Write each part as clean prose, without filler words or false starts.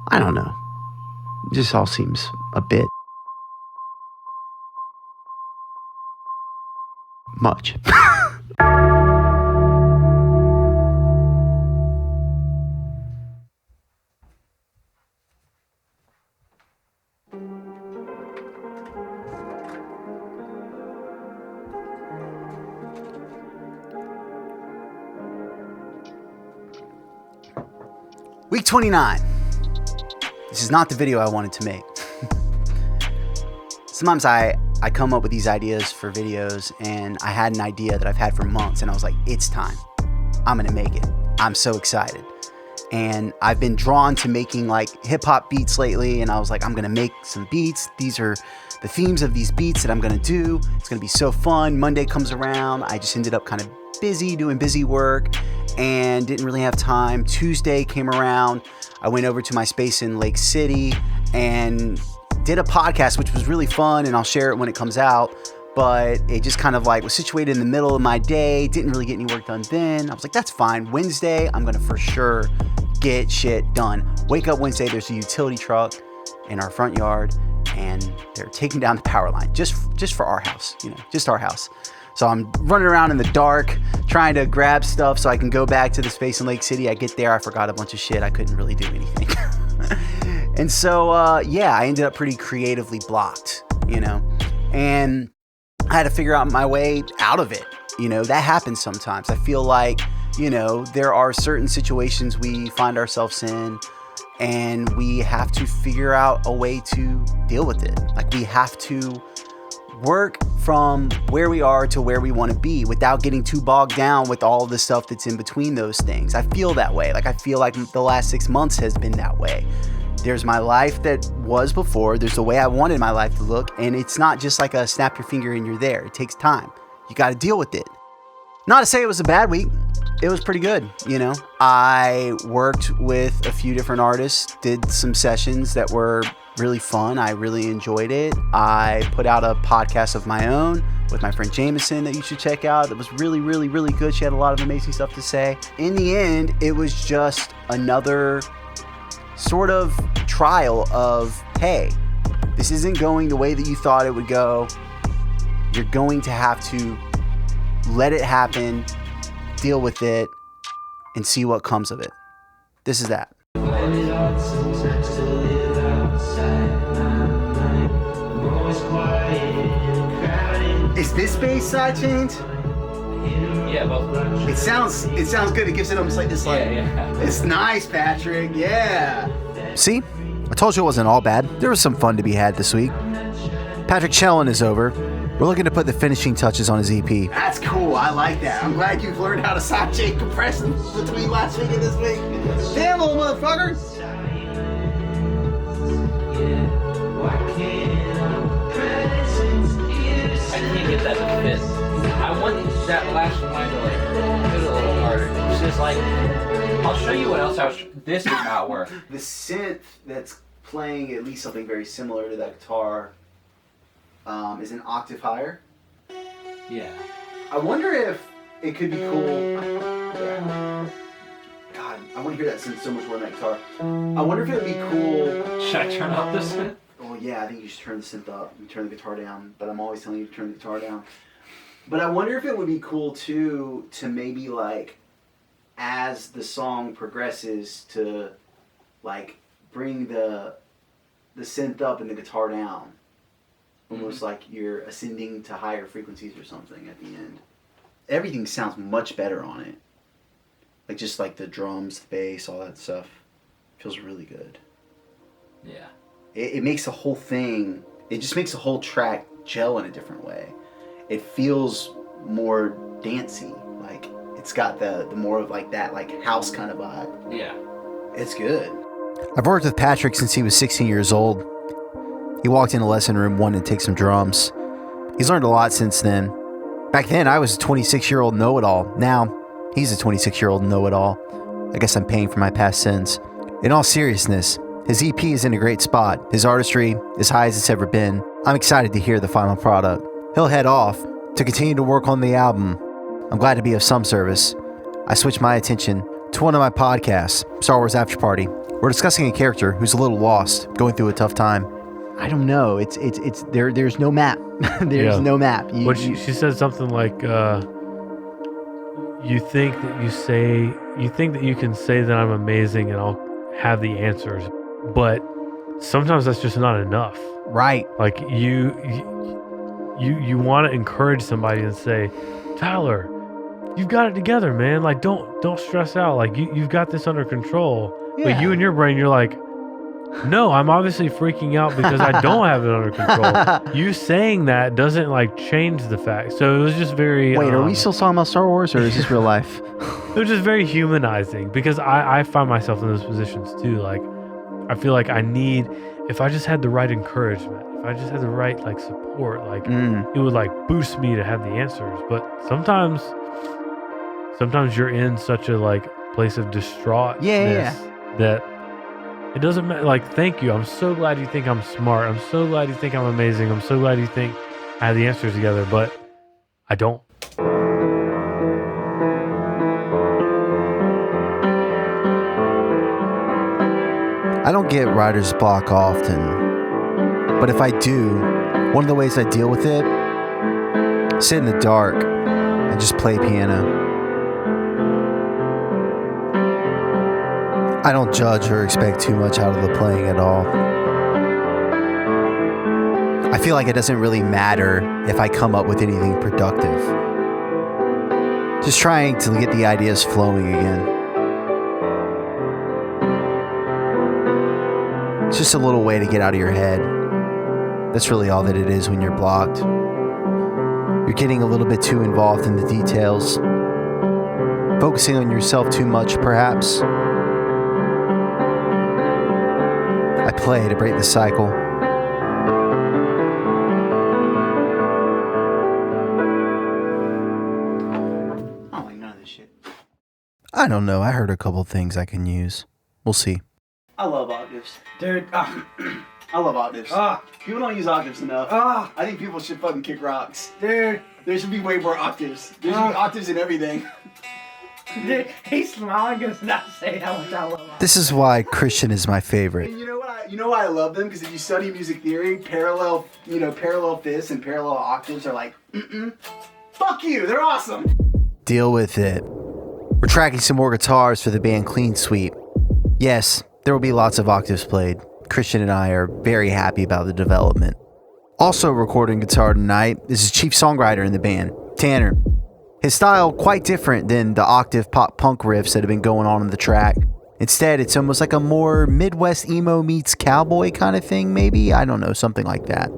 I don't know. It just all seems a bit much. Week 29. This is not the video I wanted to make. Sometimes I come up with these ideas for videos, and I had an idea that I've had for months, and I was like, it's time. I'm going to make it. I'm so excited. And I've been drawn to making like hip hop beats lately, and I was like, I'm going to make some beats. These are the themes of these beats that I'm going to do. It's going to be so fun. Monday comes around. I just ended up kind of busy doing busy work and didn't really have time. Tuesday came around. I went over to my space in Lake City and did a podcast, which was really fun, and I'll share it when it comes out. But it just kind of like was situated in the middle of my day. Didn't really get any work done then. I was like, that's fine. Wednesday, I'm going to for sure get shit done. Wake up Wednesday, there's a utility truck in our front yard, and they're taking down the power line just for our house, just our house. So I'm running around in the dark trying to grab stuff so I can go back to the space in Lake City. I get there, I forgot a bunch of shit. I couldn't really do anything. And so, I ended up pretty creatively blocked, and I had to figure out my way out of it. That happens sometimes. I feel like, there are certain situations we find ourselves in, and we have to figure out a way to deal with it. Like, we have to work from where we are to where we want to be without getting too bogged down with all the stuff that's in between those things. I feel that way. Like, I feel like the last 6 months has been that way. There's my life that was before. There's the way I wanted my life to look. And it's not just like a snap your finger and you're there. It takes time. You got to deal with it. Not to say it was a bad week. It was pretty good. I worked with a few different artists, did some sessions that were really fun. I really enjoyed it. I put out a podcast of my own with my friend Jameson that you should check out. It was really, really, really good. She had a lot of amazing stuff to say. In the end, it was just another sort of trial of, hey, this isn't going the way that you thought it would go. You're going to have to let it happen, deal with it, and see what comes of it. This is that. Is this bass side change? Yeah, both. It sounds good. It gives it almost like this, Yeah. It's nice, Patrick. Yeah. See, I told you it wasn't all bad. There was some fun to be had this week. Patrick Chellin is over. We're looking to put the finishing touches on his EP. That's cool. I like that. I'm glad you've learned how to sidechain compression between last week and this week. Damn, little motherfucker. I can't get that to fit. I want that last line to fit a little harder. It's just like, I'll show you what else this does not work. The synth that's playing at least something very similar to that guitar is an octave higher. Yeah. I wonder if it could be cool. Yeah. God, I want to hear that synth so much more than that guitar. I wonder if it would be cool. Should I turn up the synth? Oh yeah, I think you should turn the synth up and turn the guitar down, but I'm always telling you to turn the guitar down. But I wonder if it would be cool too to maybe like, as the song progresses, to like bring the synth up and the guitar down. Almost like you're ascending to higher frequencies or something at the end. Everything sounds much better on it. Like just like the drums, the bass, all that stuff. Feels really good. Yeah. It makes the whole thing, it just makes the whole track gel in a different way. It feels more dancey. Like it's got the more of like that like house kind of vibe. Yeah. It's good. I've worked with Patrick since he was 16 years old. He walked in the lesson room wanting to take some drums. He's learned a lot since then. Back then, I was a 26-year-old know-it-all. Now, he's a 26-year-old know-it-all. I guess I'm paying for my past sins. In all seriousness, his EP is in a great spot. His artistry is high as it's ever been. I'm excited to hear the final product. He'll head off to continue to work on the album. I'm glad to be of some service. I switched my attention to one of my podcasts, Star Wars After Party. We're discussing a character who's a little lost, going through a tough time. I don't know. It's there's no map. There's no map. She said something like, you think that you can say that I'm amazing and I'll have the answers, but sometimes that's just not enough. Right. Like you want to encourage somebody and say, Tyler, you've got it together, man. Like don't stress out. Like you've got this under control. Yeah. But you in your brain, you're like, no, I'm obviously freaking out because I don't have it under control. You saying that doesn't like change the fact. So it was just very. Wait, are we still talking about Star Wars, or is this real life? It was just very humanizing because I find myself in those positions too. Like I feel like if I just had the right encouragement, if I just had the right like support, like it would like boost me to have the answers. But sometimes you're in such a like place of distraughtness that it doesn't matter. Like, thank you. I'm so glad you think I'm smart. I'm so glad you think I'm amazing. I'm so glad you think I have the answers together, but I don't. I don't get writer's block often, but if I do, one of the ways I deal with it, sit in the dark and just play piano. I don't judge or expect too much out of the playing at all. I feel like it doesn't really matter if I come up with anything productive. Just trying to get the ideas flowing again. It's just a little way to get out of your head. That's really all that it is when you're blocked. You're getting a little bit too involved in the details. Focusing on yourself too much, perhaps. I play to break the cycle. I don't like none of this shit. I don't know. I heard a couple things I can use. We'll see. I love octaves. Dude, I love octaves. People don't use octaves enough. I think people should fucking kick rocks. dude, There should be way more octaves. There should be octaves in everything. dude, he's smiling because not saying how much I love him. This is why Christian is my favorite. And you know why I love them? Because if you study music theory, parallel fifths and parallel octaves are like, fuck you, they're awesome. Deal with it. We're tracking some more guitars for the band Clean Sweep. Yes, there will be lots of octaves played. Christian and I are very happy about the development. Also recording guitar tonight is his chief songwriter in the band, Tanner. His style quite different than the octave pop punk riffs that have been going on the track. Instead, it's almost like a more Midwest emo meets cowboy kind of thing, maybe? I don't know, something like that.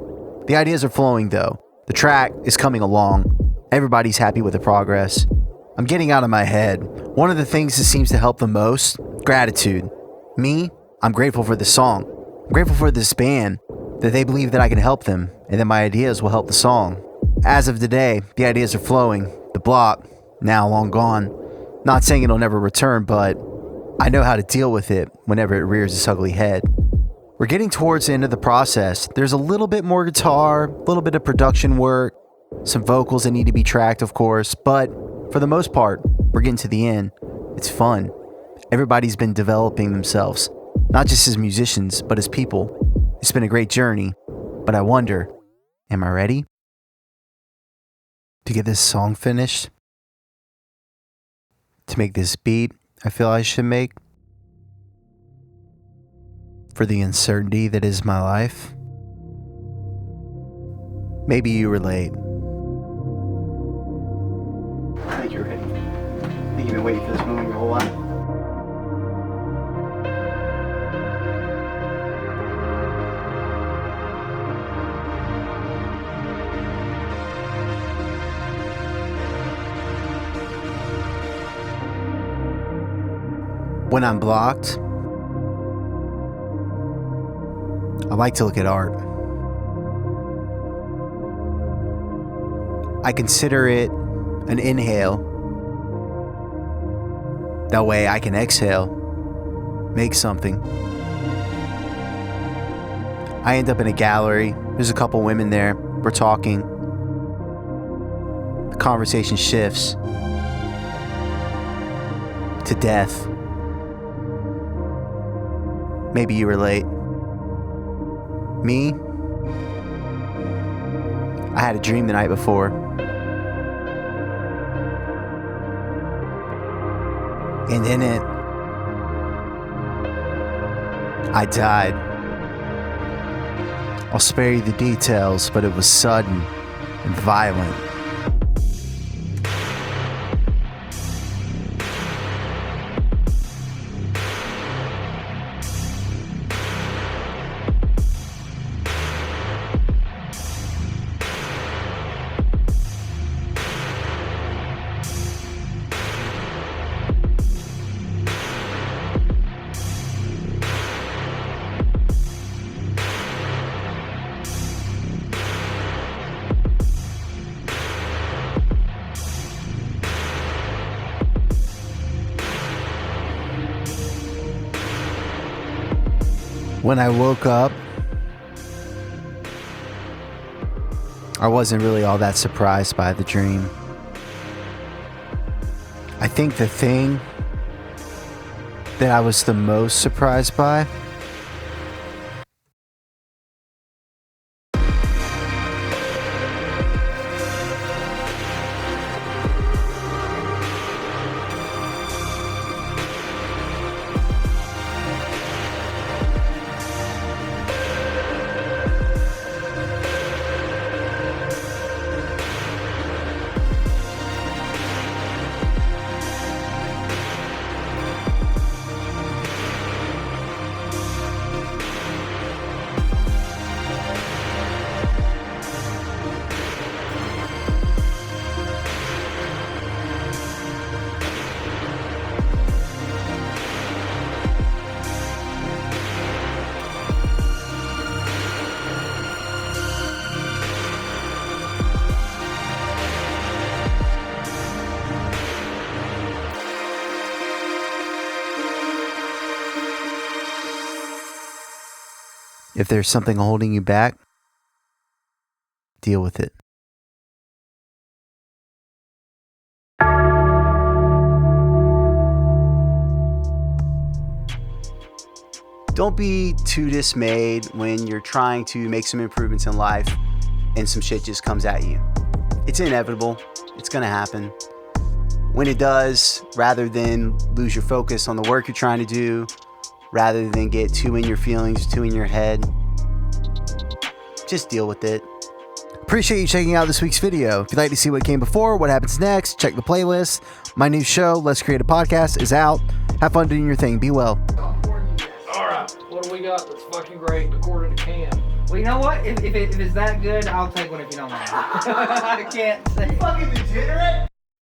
The ideas are flowing though. The track is coming along. Everybody's happy with the progress. I'm getting out of my head. One of the things that seems to help the most, gratitude. Me, I'm grateful for this song. I'm grateful for this band, that they believe that I can help them, and that my ideas will help the song. As of today, the ideas are flowing. The block, now long gone. Not saying it'll never return, but I know how to deal with it whenever it rears its ugly head. We're getting towards the end of the process. There's a little bit more guitar, a little bit of production work, some vocals that need to be tracked, of course, but for the most part, we're getting to the end. It's fun. Everybody's been developing themselves, not just as musicians, but as people. It's been a great journey, but I wonder, am I ready to get this song finished? To make this beat I feel I should make? For the uncertainty that is my life? Maybe you relate. I think you're ready. I think you've been waiting for this moment your whole life. When I'm blocked, I like to look at art. I consider it an inhale. That way I can exhale, make something. I end up in a gallery. There's a couple women there. We're talking. The conversation shifts to death. Maybe you relate. Me? I had a dream the night before. And in it, I died. I'll spare you the details, but it was sudden and violent. When I woke up, I wasn't really all that surprised by the dream. I think the thing that I was the most surprised by if there's something holding you back, deal with it. Don't be too dismayed when you're trying to make some improvements in life and some shit just comes at you. It's inevitable. It's going to happen. When it does, rather than lose your focus on the work you're trying to do, rather than get too in your feelings, too in your head, just deal with it. Appreciate you checking out this week's video. If you'd like to see what came before, what happens next, check the playlist. My new show, Let's Create a Podcast, is out. Have fun doing your thing. Be well. Alright, what do we got that's fucking great according to Cam? Well, you know what? If it's that good, I'll take one if you don't mind. I can't say. Fucking degenerate.